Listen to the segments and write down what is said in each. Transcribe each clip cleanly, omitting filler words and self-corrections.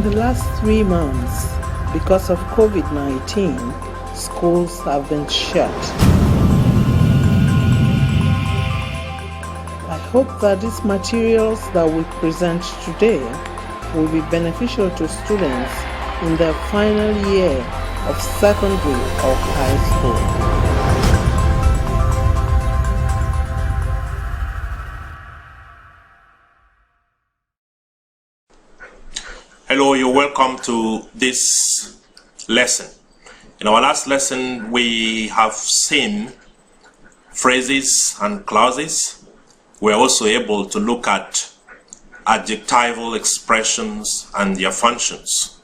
the last 3 months, because of COVID-19, schools have been shut. I hope that these materials that we present today will be beneficial to students in their final year of secondary or high school. Hello, you're welcome to this lesson. In our last lesson, we have seen phrases and clauses. We're also able to look at adjectival expressions and their functions.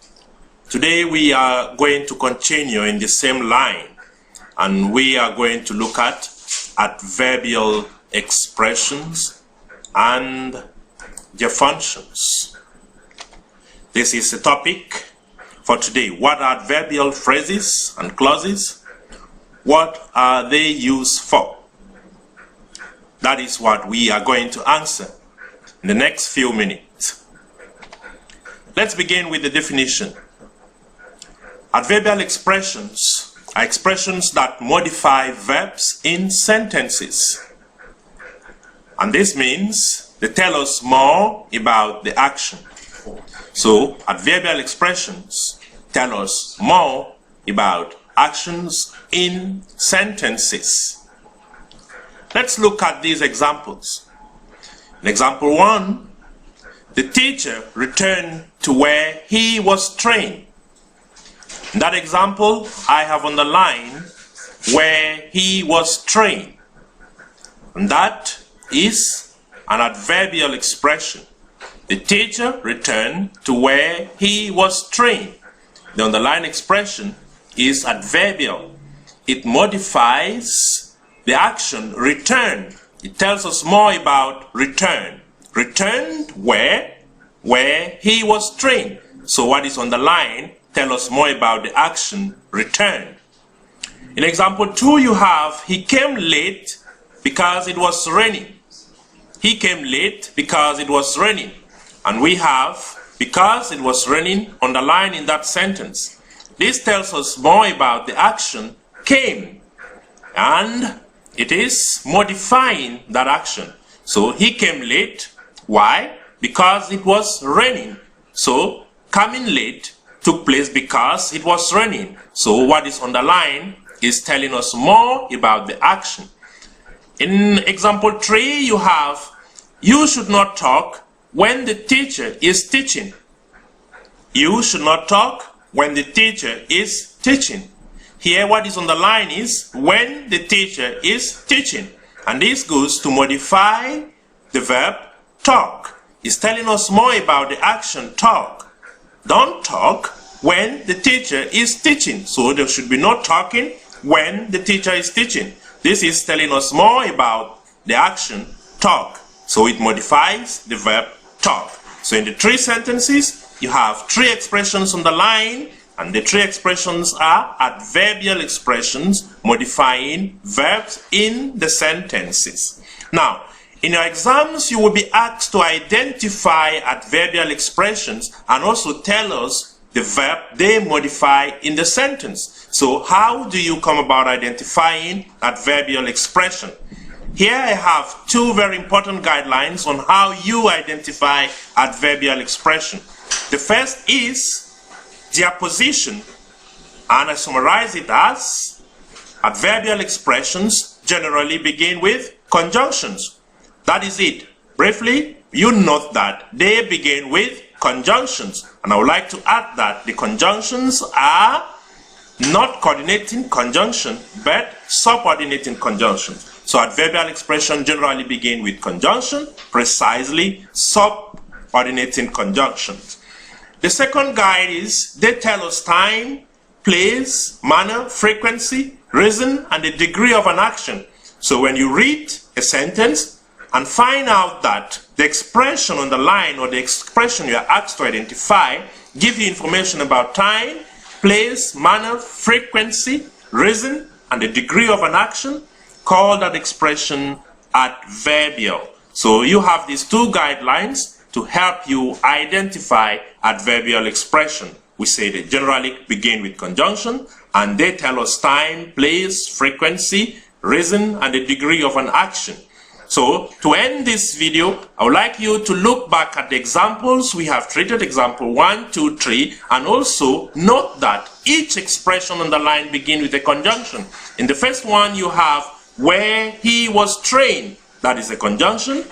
Today, we are going to continue in the same line, and we are going to look at adverbial expressions and their functions. This is the topic for today. What are adverbial phrases and clauses? What are they used for? That is what we are going to answer in the next few minutes. Let's begin with the definition. Adverbial expressions are expressions that modify verbs in sentences. And this means they tell us more about the action. So, adverbial expressions tell us more about actions in sentences. Let's look at these examples. In example 1, the teacher returned to where he was trained. In that example, I have underlined where he was trained. And that is an adverbial expression. The teacher returned to where he was trained. The underlined expression is adverbial. It modifies the action return. It tells us more about return. Returned where? Where he was trained. So what is underlined tells us more about the action return. In example 2, you have he came late because it was raining. He came late because it was raining. And we have, because it was raining, underlined in that sentence. This tells us more about the action came, and it is modifying that action. So he came late. Why? Because it was raining. So coming late took place because it was raining. So what is underlined is telling us more about the action. In example 3, you have, you should not talk when the teacher is teaching. You should not talk when the teacher is teaching. Here what is underlined is when the teacher is teaching. And this goes to modify the verb talk. It's telling us more about the action talk. Don't talk when the teacher is teaching. So there should be no talking when the teacher is teaching. This is telling us more about the action talk. So it modifies the verb talk. So in the 3 sentences, you have 3 expressions on the line, and the 3 expressions are adverbial expressions modifying verbs in the sentences. Now, in your exams, you will be asked to identify adverbial expressions and also tell us the verb they modify in the sentence. So how do you come about identifying adverbial expression? Here I have 2 very important guidelines on how you identify adverbial expression. The first is their position, and I summarize it as adverbial expressions generally begin with conjunctions. That is it. Briefly, you note that they begin with conjunctions, and I would like to add that the conjunctions are not coordinating conjunction but subordinating conjunctions. So adverbial expression generally begin with conjunction, precisely subordinating conjunctions. The second guide is they tell us time, place, manner, frequency, reason, and the degree of an action. So when you read a sentence and find out that the expression on the line or the expression you are asked to identify give you information about time, place, manner, frequency, reason, and the degree of an action, call that expression adverbial. So you have these 2 guidelines to help you identify adverbial expression. We say they generally begin with conjunction, and they tell us time, place, frequency, reason, and the degree of an action. So, to end this video, I would like you to look back at the examples we have treated, example 1, 2, 3, and also note that each expression on the line begins with a conjunction. In the first one, you have where he was trained. That is a conjunction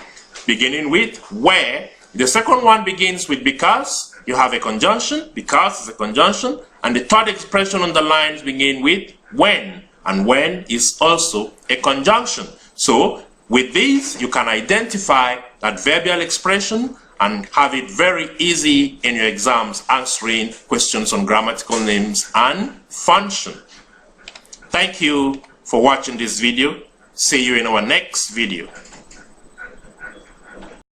beginning with where. The second one begins with because. You have a conjunction, because is a conjunction. And the third expression on the lines begin with when. And when is also a conjunction. So, with these, you can identify adverbial expression and have it very easy in your exams answering questions on grammatical names and function. Thank you for watching this video. See you in our next video.